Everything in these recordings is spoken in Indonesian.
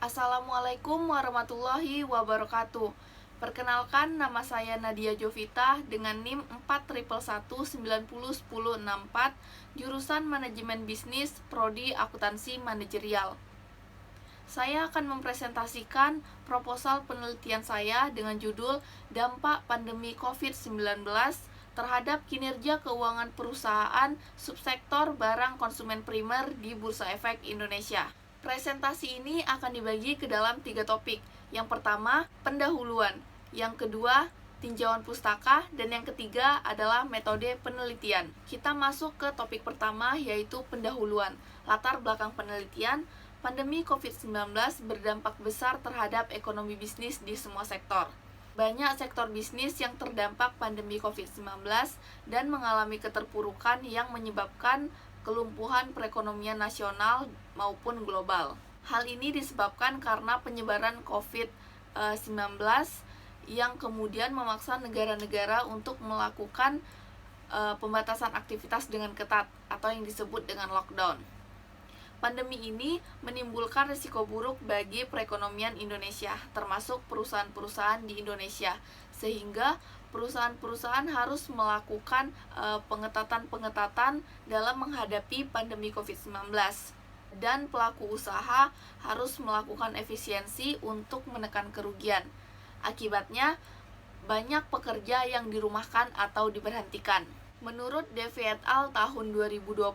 Assalamualaikum warahmatullahi wabarakatuh. Perkenalkan, nama saya Nadia Jovita dengan NIM 411190104, jurusan Manajemen Bisnis, Prodi Akuntansi Manajerial. Saya akan mempresentasikan proposal penelitian saya dengan judul Dampak Pandemi COVID-19 terhadap kinerja keuangan perusahaan subsektor barang konsumen primer di Bursa Efek Indonesia. Presentasi ini akan dibagi ke dalam 3 topik. Yang pertama, pendahuluan. Yang kedua, tinjauan pustaka. Dan yang ketiga adalah metode penelitian. Kita masuk ke topik pertama, yaitu pendahuluan. Latar belakang penelitian, pandemi COVID-19 berdampak besar terhadap ekonomi bisnis di semua sektor. Banyak sektor bisnis yang terdampak pandemi COVID-19 dan mengalami keterpurukan yang menyebabkan kelumpuhan perekonomian nasional maupun global. Hal ini disebabkan karena penyebaran COVID-19 yang kemudian memaksa negara-negara untuk melakukan pembatasan aktivitas dengan ketat atau yang disebut dengan lockdown. Pandemi ini menimbulkan risiko buruk bagi perekonomian Indonesia, termasuk perusahaan-perusahaan di Indonesia, sehingga perusahaan-perusahaan harus melakukan pengetatan-pengetatan dalam menghadapi pandemi COVID-19. Dan pelaku usaha harus melakukan efisiensi untuk menekan kerugian. Akibatnya, banyak pekerja yang dirumahkan atau diberhentikan. Menurut Devi et al. Tahun 2020,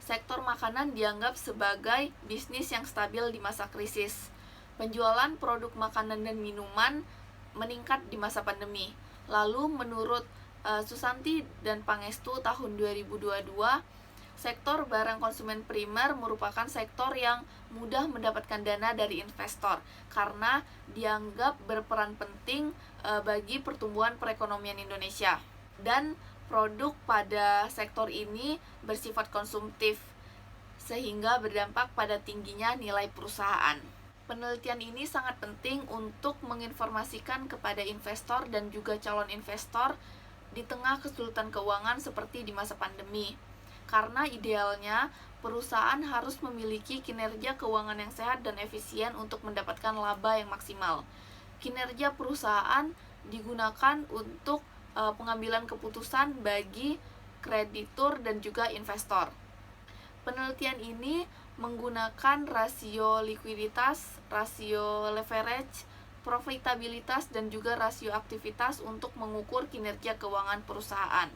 sektor makanan dianggap sebagai bisnis yang stabil di masa krisis. Penjualan produk makanan dan minuman meningkat di masa pandemi. Lalu menurut Susanti dan Pangestu tahun 2022, sektor barang konsumen primer merupakan sektor yang mudah mendapatkan dana dari investor karena dianggap berperan penting bagi pertumbuhan perekonomian Indonesia. Dan produk pada sektor ini bersifat konsumtif sehingga berdampak pada tingginya nilai perusahaan. Penelitian ini sangat penting untuk menginformasikan kepada investor dan juga calon investor di tengah kesulitan keuangan seperti di masa pandemi. Karena idealnya perusahaan harus memiliki kinerja keuangan yang sehat dan efisien untuk mendapatkan laba yang maksimal. Kinerja perusahaan digunakan untuk pengambilan keputusan bagi kreditur dan juga investor. Penelitian ini menggunakan rasio likuiditas, rasio leverage, profitabilitas, dan juga rasio aktivitas untuk mengukur kinerja keuangan perusahaan.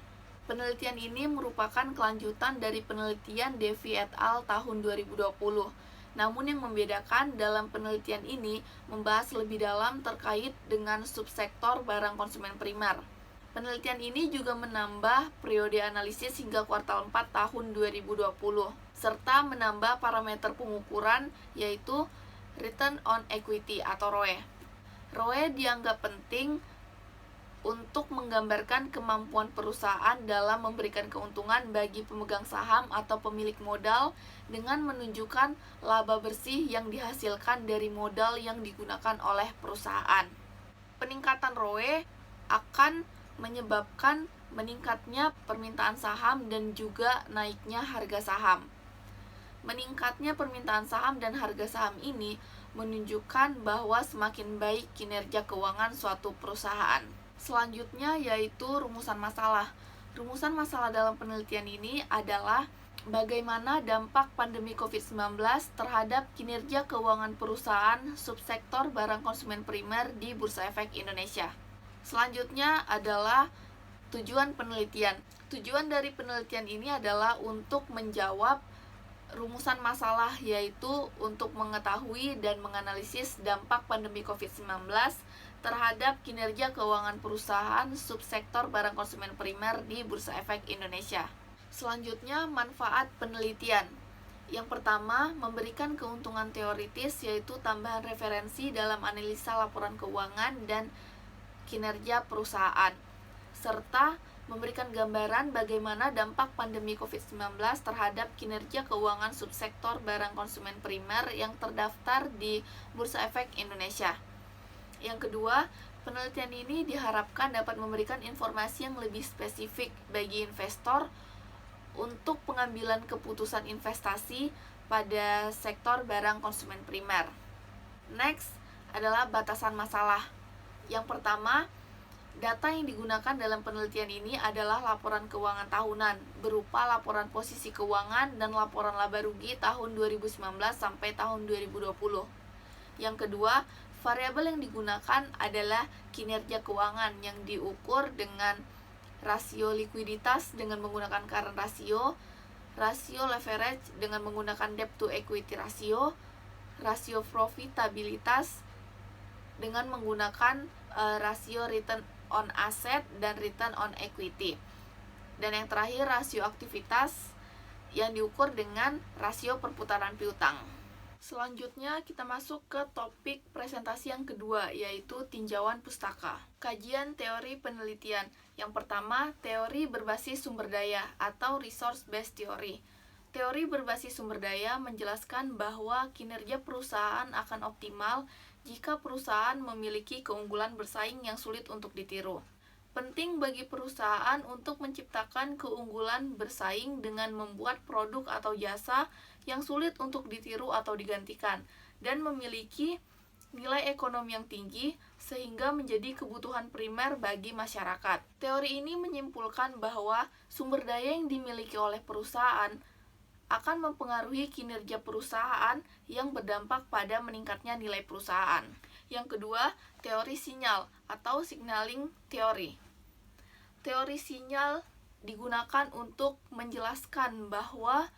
Penelitian ini merupakan kelanjutan dari penelitian Devi et al. Tahun 2020. Namun yang membedakan dalam penelitian ini membahas lebih dalam terkait dengan subsektor barang konsumen primer. Penelitian ini juga menambah periode analisis hingga kuartal 4 tahun 2020, serta menambah parameter pengukuran yaitu Return on Equity atau ROE. ROE dianggap penting untuk menggambarkan kemampuan perusahaan dalam memberikan keuntungan bagi pemegang saham atau pemilik modal dengan menunjukkan laba bersih yang dihasilkan dari modal yang digunakan oleh perusahaan. Peningkatan ROE akan menyebabkan meningkatnya permintaan saham dan juga naiknya harga saham. Meningkatnya permintaan saham dan harga saham ini menunjukkan bahwa semakin baik kinerja keuangan suatu perusahaan. Selanjutnya yaitu rumusan masalah. Rumusan masalah dalam penelitian ini adalah bagaimana dampak pandemi COVID-19 terhadap kinerja keuangan perusahaan subsektor barang konsumen primer di Bursa Efek Indonesia. Selanjutnya adalah tujuan penelitian. Tujuan dari penelitian ini adalah untuk menjawab rumusan masalah, yaitu untuk mengetahui dan menganalisis dampak pandemi COVID-19 terhadap kinerja keuangan perusahaan subsektor barang konsumen primer di Bursa Efek Indonesia. Selanjutnya, manfaat penelitian. Yang pertama, memberikan keuntungan teoritis, yaitu tambahan referensi dalam analisa laporan keuangan dan kinerja perusahaan, serta memberikan gambaran bagaimana dampak pandemi COVID-19 terhadap kinerja keuangan subsektor barang konsumen primer yang terdaftar di Bursa Efek Indonesia. Yang kedua, penelitian ini diharapkan dapat memberikan informasi yang lebih spesifik bagi investor untuk pengambilan keputusan investasi pada sektor barang konsumen primer. Next adalah batasan masalah. Yang pertama, data yang digunakan dalam penelitian ini adalah laporan keuangan tahunan berupa laporan posisi keuangan dan laporan laba rugi tahun 2019 sampai tahun 2020. Yang kedua, variabel yang digunakan adalah kinerja keuangan yang diukur dengan rasio likuiditas dengan menggunakan current ratio, rasio leverage dengan menggunakan debt to equity ratio, rasio profitabilitas dengan menggunakan rasio return on asset dan return on equity. Dan yang terakhir, rasio aktivitas yang diukur dengan rasio perputaran piutang. Selanjutnya kita masuk ke topik presentasi yang kedua, yaitu tinjauan pustaka. Kajian teori penelitian. Yang pertama, teori berbasis sumber daya atau resource based theory. Teori berbasis sumber daya menjelaskan bahwa kinerja perusahaan akan optimal jika perusahaan memiliki keunggulan bersaing yang sulit untuk ditiru. Penting bagi perusahaan untuk menciptakan keunggulan bersaing dengan membuat produk atau jasa yang sulit untuk ditiru atau digantikan, dan memiliki nilai ekonomi yang tinggi sehingga menjadi kebutuhan primer bagi masyarakat. Teori ini menyimpulkan bahwa sumber daya yang dimiliki oleh perusahaan akan mempengaruhi kinerja perusahaan yang berdampak pada meningkatnya nilai perusahaan. Yang kedua, teori sinyal atau signaling theory. Teori sinyal digunakan untuk menjelaskan bahwa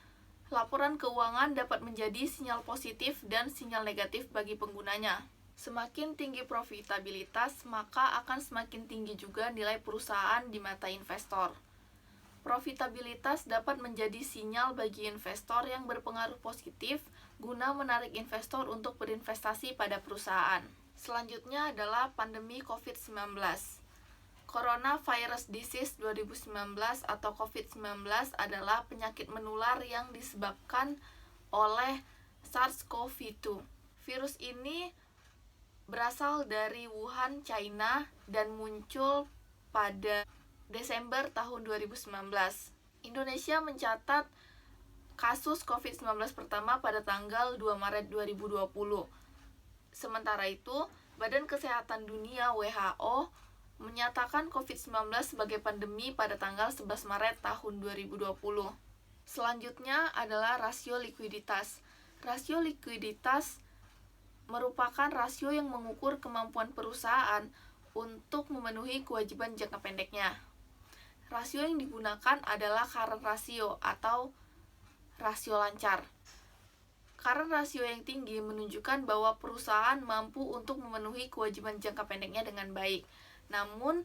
laporan keuangan dapat menjadi sinyal positif dan sinyal negatif bagi penggunanya. Semakin tinggi profitabilitas, maka akan semakin tinggi juga nilai perusahaan di mata investor. Profitabilitas dapat menjadi sinyal bagi investor yang berpengaruh positif guna menarik investor untuk berinvestasi pada perusahaan. Selanjutnya adalah pandemi COVID-19. Coronavirus Disease 2019 atau COVID-19 adalah penyakit menular yang disebabkan oleh SARS-CoV-2. Virus ini berasal dari Wuhan, China, dan muncul pada Desember tahun 2019. Indonesia mencatat kasus COVID-19 pertama pada tanggal 2 Maret 2020. Sementara itu, Badan Kesehatan Dunia (WHO) menyatakan COVID-19 sebagai pandemi pada tanggal 11 Maret tahun 2020. Selanjutnya adalah rasio likuiditas. Rasio likuiditas merupakan rasio yang mengukur kemampuan perusahaan untuk memenuhi kewajiban jangka pendeknya. Rasio yang digunakan adalah current ratio atau rasio lancar. Current ratio yang tinggi menunjukkan bahwa perusahaan mampu untuk memenuhi kewajiban jangka pendeknya dengan baik. Namun,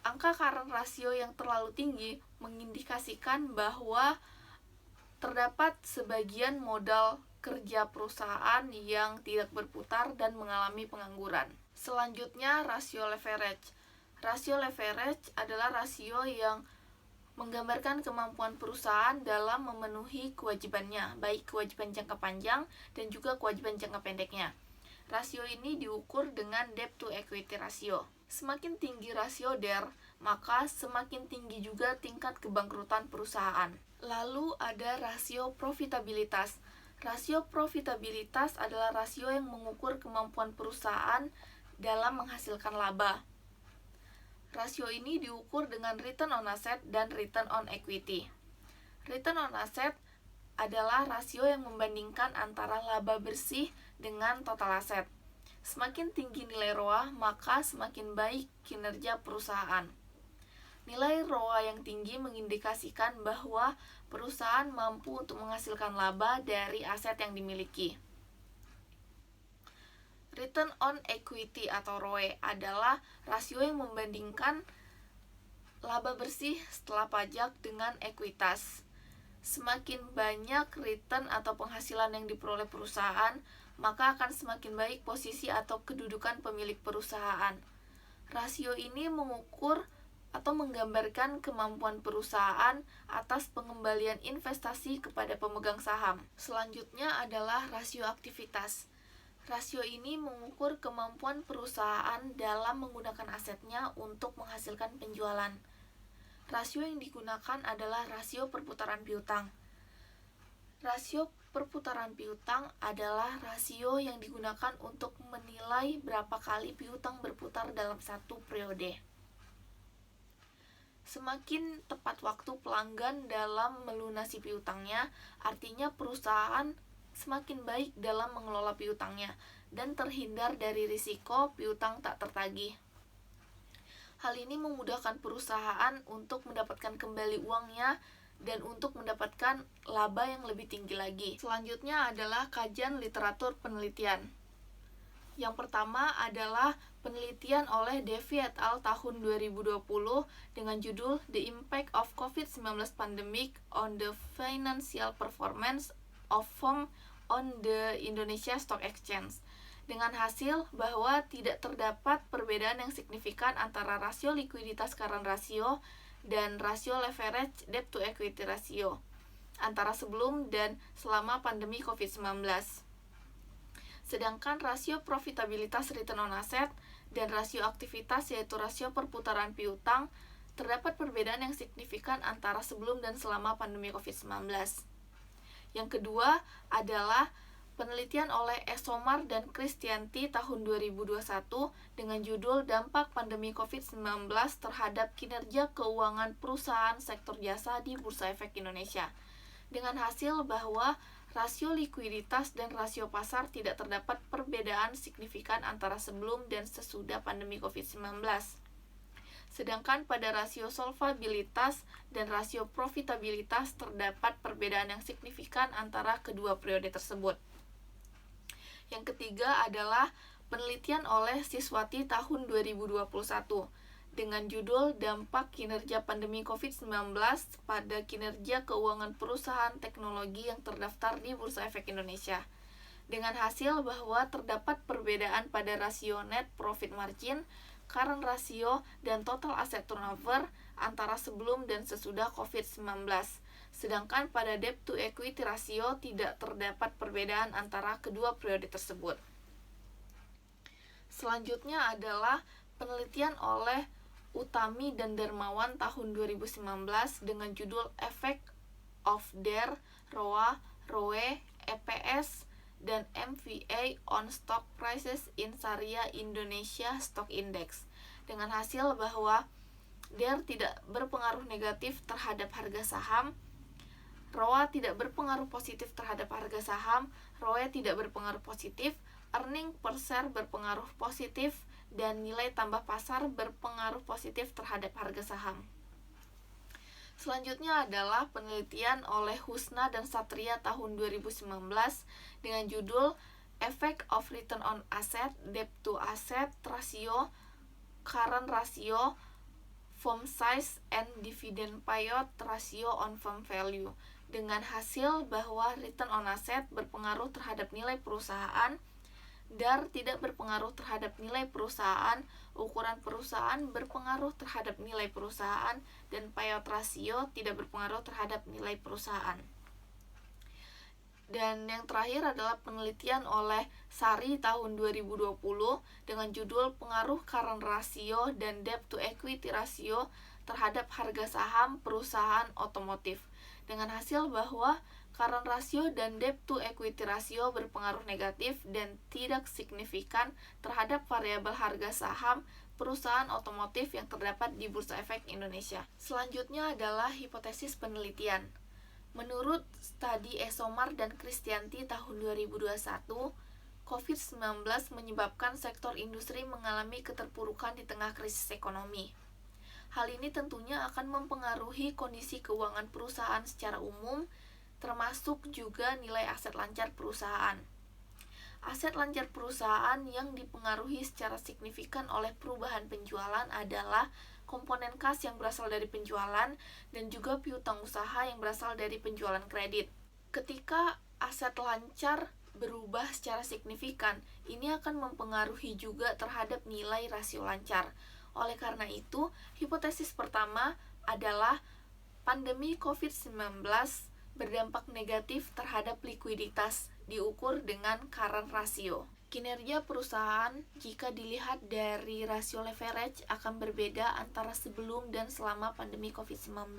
angka current ratio yang terlalu tinggi mengindikasikan bahwa terdapat sebagian modal kerja perusahaan yang tidak berputar dan mengalami pengangguran. Selanjutnya, rasio leverage. Rasio leverage adalah rasio yang menggambarkan kemampuan perusahaan dalam memenuhi kewajibannya, baik kewajiban jangka panjang dan juga kewajiban jangka pendeknya. Rasio ini diukur dengan debt to equity ratio. Semakin tinggi rasio DER, maka semakin tinggi juga tingkat kebangkrutan perusahaan. Lalu ada rasio profitabilitas. Rasio profitabilitas adalah rasio yang mengukur kemampuan perusahaan dalam menghasilkan laba. Rasio ini diukur dengan return on asset dan return on equity. Return on asset adalah rasio yang membandingkan antara laba bersih dengan total aset. Semakin tinggi nilai ROA, maka semakin baik kinerja perusahaan. Nilai ROA yang tinggi mengindikasikan bahwa perusahaan mampu untuk menghasilkan laba dari aset yang dimiliki. Return on equity atau ROE adalah rasio yang membandingkan laba bersih setelah pajak dengan ekuitas. Semakin banyak return atau penghasilan yang diperoleh perusahaan, maka akan semakin baik posisi atau kedudukan pemilik perusahaan. Rasio ini mengukur atau menggambarkan kemampuan perusahaan atas pengembalian investasi kepada pemegang saham. Selanjutnya adalah rasio aktivitas. Rasio ini mengukur kemampuan perusahaan dalam menggunakan asetnya untuk menghasilkan penjualan. Rasio yang digunakan adalah rasio perputaran piutang. Rasio Perputaran piutang adalah rasio yang digunakan untuk menilai berapa kali piutang berputar dalam satu periode. Semakin tepat waktu pelanggan dalam melunasi piutangnya, artinya perusahaan semakin baik dalam mengelola piutangnya dan terhindar dari risiko piutang tak tertagih. Hal ini memudahkan perusahaan untuk mendapatkan kembali uangnya dan untuk mendapatkan laba yang lebih tinggi lagi. Selanjutnya adalah kajian literatur penelitian. Yang pertama adalah penelitian oleh Devi et al. Tahun 2020 dengan judul The Impact of COVID-19 Pandemic on the Financial Performance of Firms on the Indonesia Stock Exchange, dengan hasil bahwa tidak terdapat perbedaan yang signifikan antara rasio likuiditas current ratio dan rasio leverage debt to equity ratio antara sebelum dan selama pandemi COVID-19. Sedangkan rasio profitabilitas return on asset dan rasio aktivitas yaitu rasio perputaran piutang terdapat perbedaan yang signifikan antara sebelum dan selama pandemi COVID-19. Yang kedua adalah penelitian oleh Esomar dan Kristianti tahun 2021 dengan judul Dampak Pandemi COVID-19 terhadap Kinerja Keuangan Perusahaan Sektor Jasa di Bursa Efek Indonesia, dengan hasil bahwa rasio likuiditas dan rasio pasar tidak terdapat perbedaan signifikan antara sebelum dan sesudah pandemi COVID-19. Sedangkan pada rasio solvabilitas dan rasio profitabilitas terdapat perbedaan yang signifikan antara kedua periode tersebut. Yang ketiga adalah penelitian oleh Siswati tahun 2021 dengan judul Dampak Kinerja Pandemi COVID-19 pada Kinerja Keuangan Perusahaan Teknologi yang terdaftar di Bursa Efek Indonesia, dengan hasil bahwa terdapat perbedaan pada rasio net profit margin, current ratio, dan total asset turnover antara sebelum dan sesudah COVID-19. Sedangkan pada debt to equity ratio tidak terdapat perbedaan antara kedua periode tersebut. Selanjutnya adalah penelitian oleh Utami dan Darmawan tahun 2019 dengan judul Effect of DER, ROA, ROE, EPS, dan MVA on Stock Prices in Sharia Indonesia Stock Index, dengan hasil bahwa DER tidak berpengaruh negatif terhadap harga saham, ROA tidak berpengaruh positif terhadap harga saham, ROE tidak berpengaruh positif, earning per share berpengaruh positif, dan nilai tambah pasar berpengaruh positif terhadap harga saham. Selanjutnya adalah penelitian oleh Husna dan Satria tahun 2019 dengan judul Effect of Return on Asset, Debt to Asset Ratio, Current Ratio, Firm Size, and Dividend Payout Ratio on Firm Value, dengan hasil bahwa return on asset berpengaruh terhadap nilai perusahaan, DAR tidak berpengaruh terhadap nilai perusahaan, ukuran perusahaan berpengaruh terhadap nilai perusahaan, dan payout ratio tidak berpengaruh terhadap nilai perusahaan. Dan yang terakhir adalah penelitian oleh Sari tahun 2020 dengan judul Pengaruh Current Ratio dan Debt to Equity Ratio terhadap harga saham perusahaan otomotif, dengan hasil bahwa current ratio dan debt to equity ratio berpengaruh negatif dan tidak signifikan terhadap variabel harga saham perusahaan otomotif yang terdapat di Bursa Efek Indonesia. Selanjutnya adalah hipotesis penelitian. Menurut studi Esomar dan Kristianti tahun 2021, COVID-19 menyebabkan sektor industri mengalami keterpurukan di tengah krisis ekonomi. Hal ini tentunya akan mempengaruhi kondisi keuangan perusahaan secara umum, termasuk juga nilai aset lancar perusahaan. Aset lancar perusahaan yang dipengaruhi secara signifikan oleh perubahan penjualan adalah komponen kas yang berasal dari penjualan dan juga piutang usaha yang berasal dari penjualan kredit. Ketika aset lancar berubah secara signifikan, ini akan mempengaruhi juga terhadap nilai rasio lancar. Oleh karena itu, hipotesis pertama adalah pandemi COVID-19 berdampak negatif terhadap likuiditas diukur dengan current ratio. Kinerja perusahaan jika dilihat dari rasio leverage akan berbeda antara sebelum dan selama pandemi COVID-19.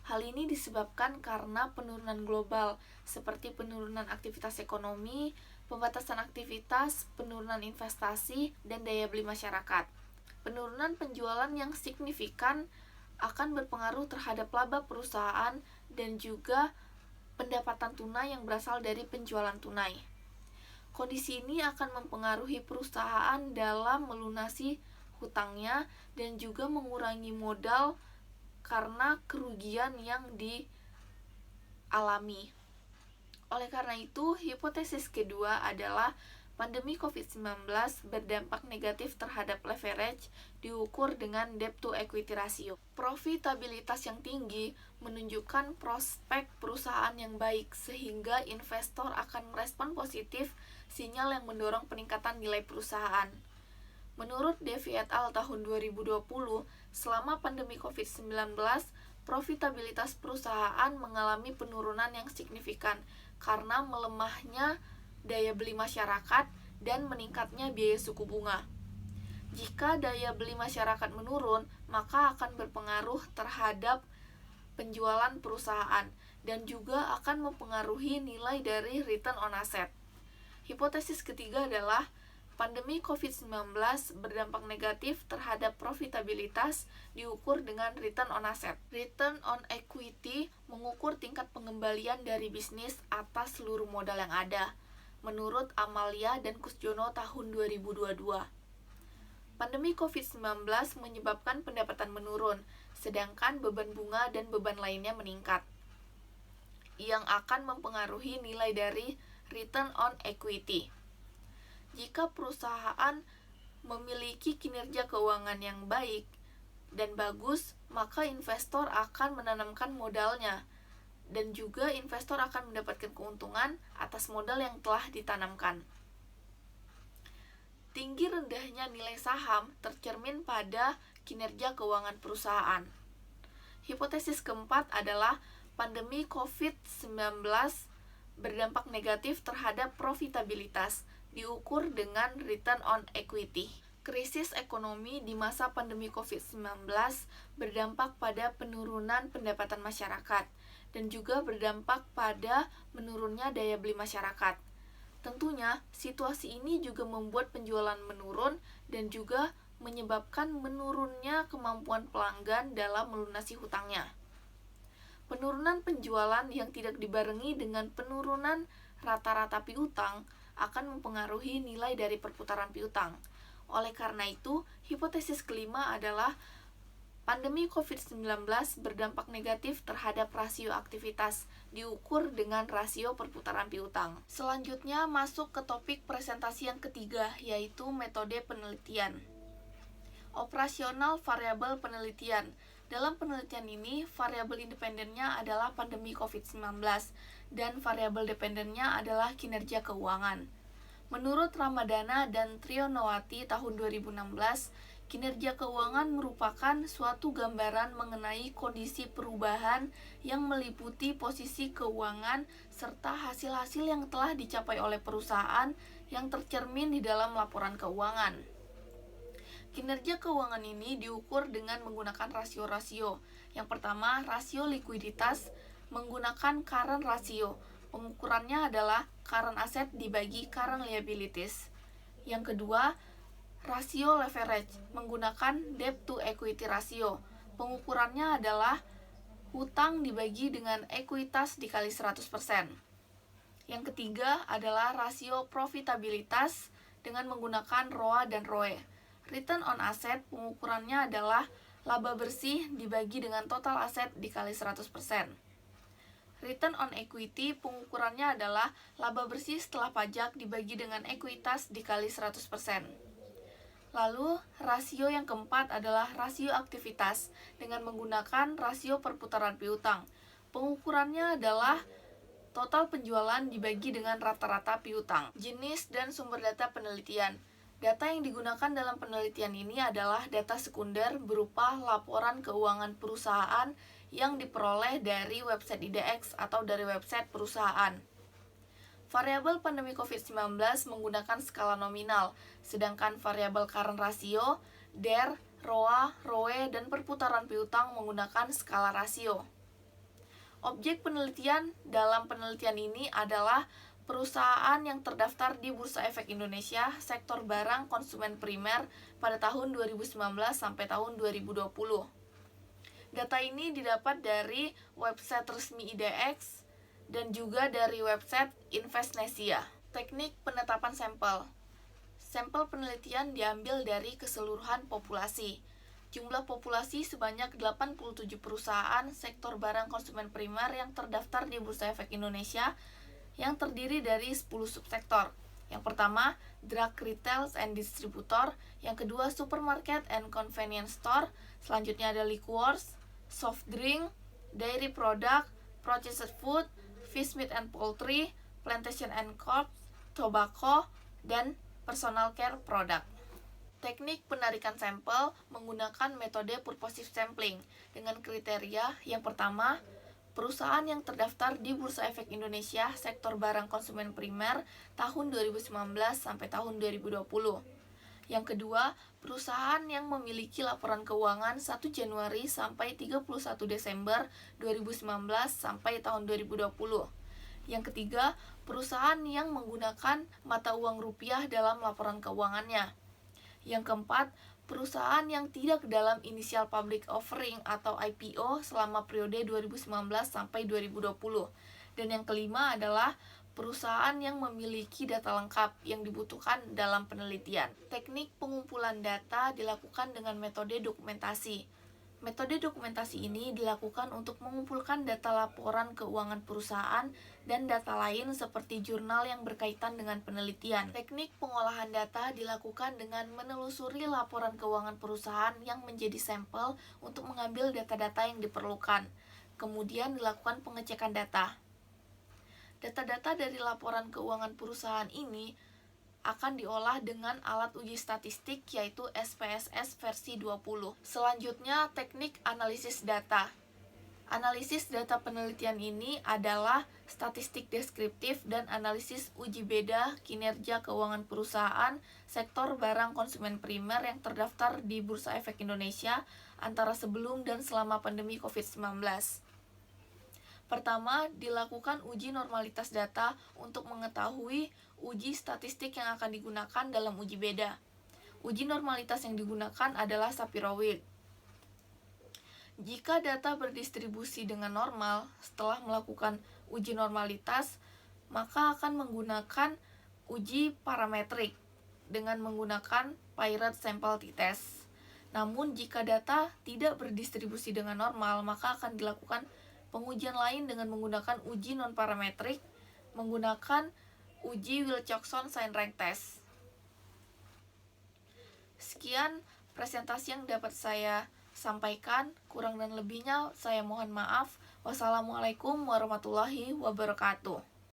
Hal ini disebabkan karena penurunan global, seperti penurunan aktivitas ekonomi, pembatasan aktivitas, penurunan investasi, dan daya beli masyarakat. Penurunan penjualan yang signifikan akan berpengaruh terhadap laba perusahaan dan juga pendapatan tunai yang berasal dari penjualan tunai. Kondisi ini akan mempengaruhi perusahaan dalam melunasi hutangnya dan juga mengurangi modal karena kerugian yang dialami. Oleh karena itu, hipotesis kedua adalah pandemi COVID-19 berdampak negatif terhadap leverage diukur dengan debt to equity ratio. Profitabilitas yang tinggi menunjukkan prospek perusahaan yang baik sehingga investor akan merespon positif sinyal yang mendorong peningkatan nilai perusahaan. Menurut Devi et al. Tahun 2020, selama pandemi COVID-19, profitabilitas perusahaan mengalami penurunan yang signifikan karena melemahnya daya beli masyarakat dan meningkatnya biaya suku bunga. Jika daya beli masyarakat menurun, maka akan berpengaruh terhadap penjualan perusahaan dan juga akan mempengaruhi nilai dari return on asset. Hipotesis ketiga adalah pandemi COVID-19 berdampak negatif terhadap profitabilitas diukur dengan return on asset. Return on equity mengukur tingkat pengembalian dari bisnis atas seluruh modal yang ada, menurut Amalia dan Kusjono tahun 2022. Pandemi COVID-19 menyebabkan pendapatan menurun, sedangkan beban bunga dan beban lainnya meningkat, yang akan mempengaruhi nilai dari return on equity. Jika perusahaan memiliki kinerja keuangan yang baik dan bagus, maka investor akan menanamkan modalnya dan juga investor akan mendapatkan keuntungan atas modal yang telah ditanamkan. Tinggi rendahnya nilai saham tercermin pada kinerja keuangan perusahaan. Hipotesis keempat adalah pandemi COVID-19 berdampak negatif terhadap profitabilitas diukur dengan return on equity. Krisis ekonomi di masa pandemi COVID-19 berdampak pada penurunan pendapatan masyarakat dan juga berdampak pada menurunnya daya beli masyarakat. Tentunya, situasi ini juga membuat penjualan menurun dan juga menyebabkan menurunnya kemampuan pelanggan dalam melunasi hutangnya. Penurunan penjualan yang tidak dibarengi dengan penurunan rata-rata piutang akan mempengaruhi nilai dari perputaran piutang. Oleh karena itu, hipotesis kelima adalah pandemi COVID-19 berdampak negatif terhadap rasio aktivitas diukur dengan rasio perputaran piutang. Selanjutnya masuk ke topik presentasi yang ketiga, yaitu metode penelitian. Operasional variabel penelitian. Dalam penelitian ini, variabel independennya adalah pandemi COVID-19 dan variabel dependennya adalah kinerja keuangan. Menurut Ramadana dan Trionowati tahun 2016, kinerja keuangan merupakan suatu gambaran mengenai kondisi perubahan yang meliputi posisi keuangan serta hasil-hasil yang telah dicapai oleh perusahaan yang tercermin di dalam laporan keuangan. Kinerja keuangan ini diukur dengan menggunakan rasio-rasio. Yang pertama, rasio likuiditas menggunakan current ratio. Pengukurannya adalah current asset dibagi current liabilities. Yang kedua, rasio leverage menggunakan debt to equity ratio. Pengukurannya adalah hutang dibagi dengan ekuitas dikali 100%. Yang ketiga adalah rasio profitabilitas dengan menggunakan ROA dan ROE. Return on asset pengukurannya adalah laba bersih dibagi dengan total aset dikali 100%. Return on equity pengukurannya adalah laba bersih setelah pajak dibagi dengan ekuitas dikali 100%. Lalu, rasio yang keempat adalah rasio aktivitas dengan menggunakan rasio perputaran piutang. Pengukurannya adalah total penjualan dibagi dengan rata-rata piutang. Jenis dan sumber data penelitian. Data yang digunakan dalam penelitian ini adalah data sekunder berupa laporan keuangan perusahaan yang diperoleh dari website IDX atau dari website perusahaan. Variabel pandemi COVID-19 menggunakan skala nominal, sedangkan variabel current ratio, DER, ROA, ROE, dan perputaran piutang menggunakan skala rasio. Objek penelitian dalam penelitian ini adalah perusahaan yang terdaftar di Bursa Efek Indonesia sektor barang konsumen primer pada tahun 2019 sampai tahun 2020. Data ini didapat dari website resmi IDX dan juga dari website Investnesia. Teknik penetapan sampel. Sampel penelitian diambil dari keseluruhan populasi. Jumlah populasi sebanyak 87 perusahaan sektor barang konsumen primer yang terdaftar di Bursa Efek Indonesia yang terdiri dari 10 subsektor. Yang pertama, drug retail and distributor. Yang kedua, supermarket and convenience store. Selanjutnya ada liquors, soft drink, dairy product, processed food, fish meat and poultry, plantation and crops, tobacco, dan personal care product. Teknik penarikan sampel menggunakan metode purposive sampling dengan kriteria yang pertama, perusahaan yang terdaftar di Bursa Efek Indonesia sektor barang konsumen primer tahun 2019 sampai tahun 2020. Yang kedua, perusahaan yang memiliki laporan keuangan 1 Januari sampai 31 Desember 2019 sampai tahun 2020. Yang ketiga, perusahaan yang menggunakan mata uang rupiah dalam laporan keuangannya. Yang keempat, perusahaan yang tidak dalam initial public offering atau IPO selama periode 2019 sampai 2020. Dan yang kelima adalah perusahaan yang memiliki data lengkap yang dibutuhkan dalam penelitian. Teknik pengumpulan data dilakukan dengan metode dokumentasi. Metode dokumentasi ini dilakukan untuk mengumpulkan data laporan keuangan perusahaan dan data lain seperti jurnal yang berkaitan dengan penelitian. Teknik pengolahan data dilakukan dengan menelusuri laporan keuangan perusahaan yang menjadi sampel untuk mengambil data-data yang diperlukan. Kemudian dilakukan pengecekan data. Data-data dari laporan keuangan perusahaan ini akan diolah dengan alat uji statistik yaitu SPSS versi 20. Selanjutnya, teknik analisis data. Analisis data penelitian ini adalah statistik deskriptif dan analisis uji beda kinerja keuangan perusahaan sektor barang konsumen primer yang terdaftar di Bursa Efek Indonesia antara sebelum dan selama pandemi COVID-19. Pertama, dilakukan uji normalitas data untuk mengetahui uji statistik yang akan digunakan dalam uji beda. Uji normalitas yang digunakan adalah Shapiro-Wilk. Jika data berdistribusi dengan normal setelah melakukan uji normalitas, maka akan menggunakan uji parametrik dengan menggunakan Piret Sample T-Test. Namun, jika data tidak berdistribusi dengan normal, maka akan dilakukan pengujian lain dengan menggunakan uji non-parametrik, menggunakan uji Wilcoxon Sign Rank Test. Sekian presentasi yang dapat saya sampaikan, kurang dan lebihnya saya mohon maaf. Wassalamualaikum warahmatullahi wabarakatuh.